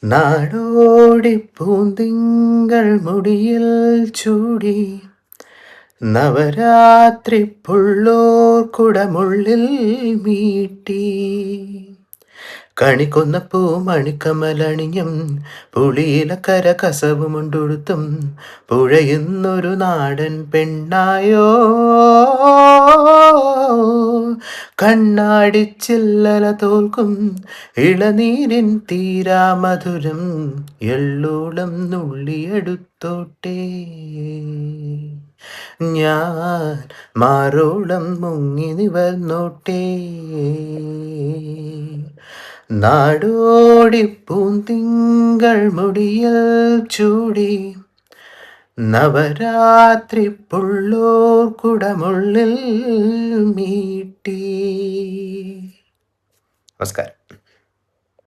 നാടോടി പൂന്തിങ്കൾ മുടിയിൽ ചൂടി നവരാത്രി പുള്ളോർ കുടമുള്ളിൽ മീട്ടി കണിക്കൊന്ന പൂ മണിക്കമലണിഞ്ഞും പുളിയിലക്കര കസവുമുണ്ടൊടുത്തും പുഴയുന്നൊരു നാടൻ പെണ്ണായോ കണ്ണാടിച്ചില്ലല തോൽക്കും ഇളനീരിൻ തീരാമധുരം എള്ളോളം നുള്ളിയെടുത്തോട്ടെ ഞാൻ മാറോളം മുങ്ങി നിവർന്നോട്ടെ നാടോടി പൂന്തിങ്കൾ മുടിയിൽ ചൂടി നവരാത്രി പുള്ളോർ കുടമുള്ളിൽ മീട്ടി. നമസ്കാരം.